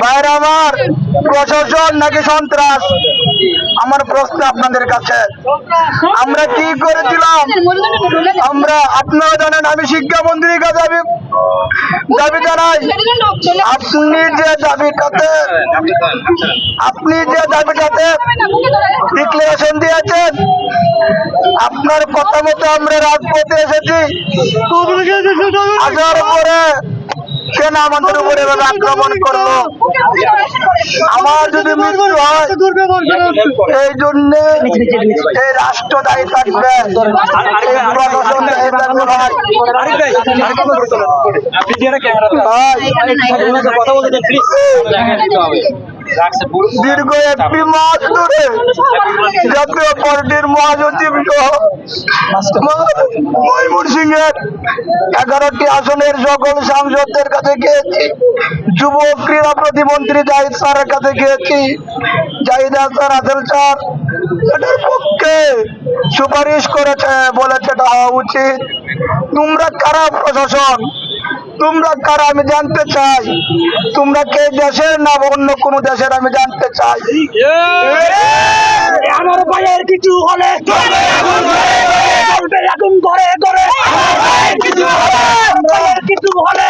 বাইরে আমার প্রশাসন নাকি সন্ত্রাস? আমার প্রশ্ন আপনাদের কাছে, আমরা কি করেছিলাম? আমরা, আপনারা জানেন, আমি শিক্ষামন্ত্রীর কাছে আমি দাবি জানাই, আপনি যে দাবিটাতে ডিক্লারেশন দিয়েছেন, আপনার কথা মতো আমরা রাজপথে এসেছি। আসার পরে কেন আমাদের উপরে এভাবে আক্রমণ করলো? আমার যদি মৃত্যু হয়, এই জন্য এই রাষ্ট্র দায়ী থাকবে, এই প্রশাসন দায়ী থাকবে। দীর্ঘ একটি মাস ধরে জাতীয় পার্টির মহাসচিব ময়মনসিংহের 11টি আসনের সকল সাংসদদের কাছে গিয়েছি, যুব ক্রীড়া প্রতিমন্ত্রী জাহিদ স্যারের কাছে গিয়েছি। জাহিদ হাসান আদেল স্যার এটার পক্ষে সুপারিশ করেছে, বলেছে এটা হওয়া উচিত। তোমরা কারা প্রশাসন? তোমরা কারা আমি জানতে চাই। তোমরা কে দেশের না অন্য কোন দেশের আমি জানতে চাই। আমার ভাইয়ের কিছু হলে এখন ঘরে ঘরে কিছু হলে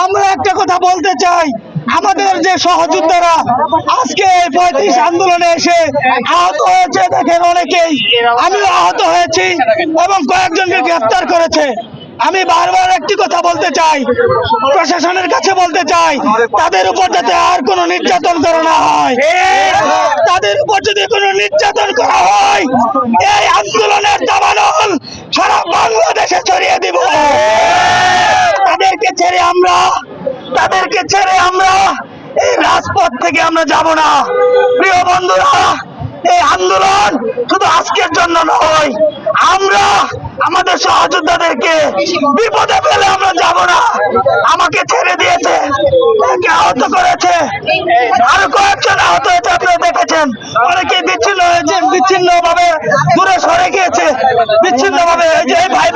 আমরা একটা কথা বলতে চাই, আমাদের যে সহযোদ্ধারা আজকে 35 আন্দোলনে এসে আহত হয়েছে, দেখেন অনেকেই, আমিও আহত হয়েছি এবং কয়েকজনকে গ্রেফতার করেছে। আমি বারবার একটি কথা বলতে চাই, প্রশাসনের কাছে বলতে চাই, তাদের উপর যাতে আর কোনো নির্যাতন করা না হয়। তাদের উপর যদি কোনো নির্যাতন করা হয়, এই আন্দোলনের দাবানল সারা বাংলাদেশে ছড়িয়ে দিব। তাদেরকে ছেড়ে আমরা এই রাজপথ থেকে আমরা যাব না। প্রিয় বন্ধুরা, এই আন্দোলন শুধু আজকের জন্য নয়, আমরা আমাদের সহযোদ্ধাদেরকে বিপদে ফেলে আমরা যাব না। আমাকে ছেড়ে দিয়েছে, একে আহত করেছে, আরো কয়েকজন আহত হয়েছে, আপনারা দেখেছেন। অনেকে বিচ্ছিন্ন হয়েছে, বিচ্ছিন্ন ভাবে দূরে সরে গিয়েছে, বিচ্ছিন্ন ভাবে এই ভাই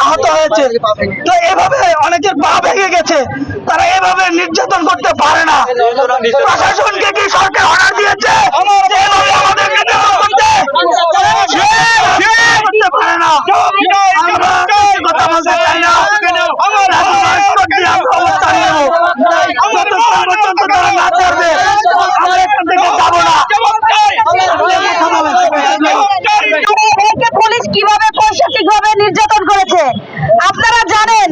আহত হয়েছে। তো এভাবে অনেকের পা ভেঙে গেছে, তারা এভাবে নির্যাতন করতে পারে না। প্রশাসনকে কি সরকার অর্ডার দিয়েছে এভাবে আমাদেরকে করতে পারে না? কথা বলতে চাই না, অবস্থান নেব যতক্ষণ পর্যন্ত তারা না ছাড়বে, আমরা এখান থেকে যাবো না। পুলিশ কিভাবে পৈশাচিকভাবে নির্যাতন করেছে আপনারা জানেন,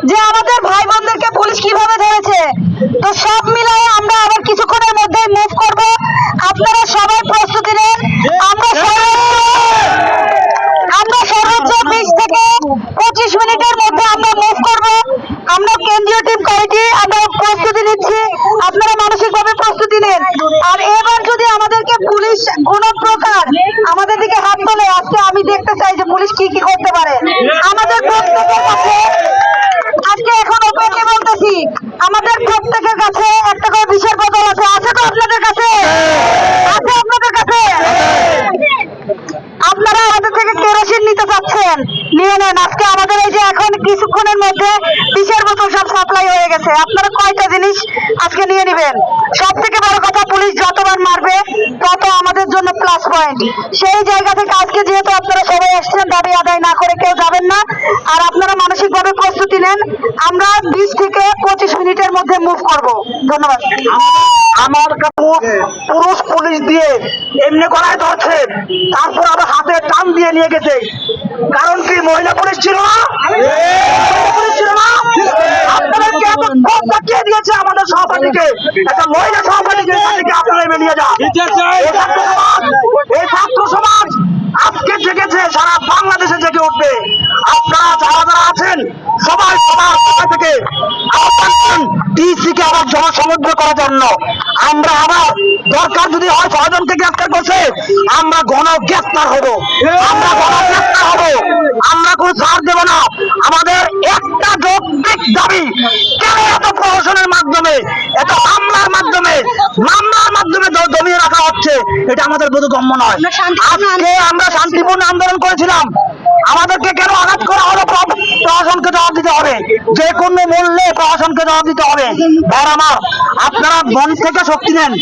যে আমাদের ভাই বোনদেরকে পুলিশ কিভাবে ধরেছে। তো সব মিলিয়ে আমরা আবার কিছুক্ষণের মধ্যে মুভ করব। আপনারা সবাই প্রস্তুতি নেন। আমরা সর্বোচ্চ 20 থেকে 25 মিনিটের মধ্যে আমরা মুভ করব। আমরা কেন্দ্রীয় টিম কমিটি আমরা প্রস্তুতি নিচ্ছি, আপনারা মানসিকভাবে প্রস্তুতি নেন। আর এবার যদি আমাদেরকে পুলিশ কোনো প্রকার আমাদের দিকে হাত তোলে, আজকে আমি দেখতে চাই যে পুলিশ কি কি করতে পারে। আমাদের প্রত্যেকের কাছে আজকে এখন ওপেনলি বলতেছি, আমাদের প্রত্যেকের কাছে একটা করে বিশের বোতল আছে। আছে তো আপনাদের কাছে? আছে আপনাদের কাছে? আপনারা আমাদের থেকে কেরোসিন নিতে চাচ্ছেন, নিয়ে নেন। আজকে আমাদের এই যে এখন কিছুক্ষণের মধ্যে বিশের বোতল সব সাপ্লাই হয়ে গেছে। আপনারা কয়টা জিনিস আজকে নিয়ে নেবেন। সব থেকে বড় কথা, পুলিশ যতবার মারবে তত আমাদের জন্য প্লাস পয়েন্ট। সেই জায়গা থেকে আজকে যেহেতু আপনারা সবাই এসছেন, দাবি আদায় না করে কেউ যাবেন না। আর আপনারা মানসিকভাবে প্রস্তুতি নেন। আমরা 20 থেকে 25 মিনিটের মধ্যে মুভ করব। ধন্যবাদ। আমার পুরুষ পুলিশ দিয়ে এমনি গলায় ধরছে, তারপর আবার হাতে টান দিয়ে নিয়ে গেছে। কারণ কি মহিলা পুলিশ ছিল না? আপনাদেরকে এত ক্ষোভ দেখিয়ে দিয়েছে আমাদের সহপাঠীকে, একটা মহিলা সহপাঠীকে আপনারা এমনি নিয়ে যান। এই ছাত্র সমাজ আজকে জেগেছে, সারা বাংলাদেশে জেগে উঠবে। আপনারা যারা যারা আছেন সবাই থেকে টিসিকে আবার জনসমুদ্র করার জন্য আমরা আবার দরকার যদি হয় 6 জনকে গ্রেফতার করছে, আমরা গ্রেফতার হবো, আমরা কোনো ছাড় দেব না। আমাদের একটা যৌক্তিক দাবি, কেন এত প্রহসনের মাধ্যমে, এত হামলার মাধ্যমে মামলার মাধ্যমে দমিয়ে রাখা হচ্ছে, এটা আমাদের বোধগম্য নয়। আজকে আমরা শান্তিপূর্ণ আন্দোলন করেছিলাম, আমাদেরকে কেন আঘাত করা হলো? প্রশাসনকে জবাব দিতে হবে, যে কোনো মূল্যে প্রশাসনকে জবাব দিতে হবে। ভাইরা আমার, আপনারা মন থেকে শক্তি নেন।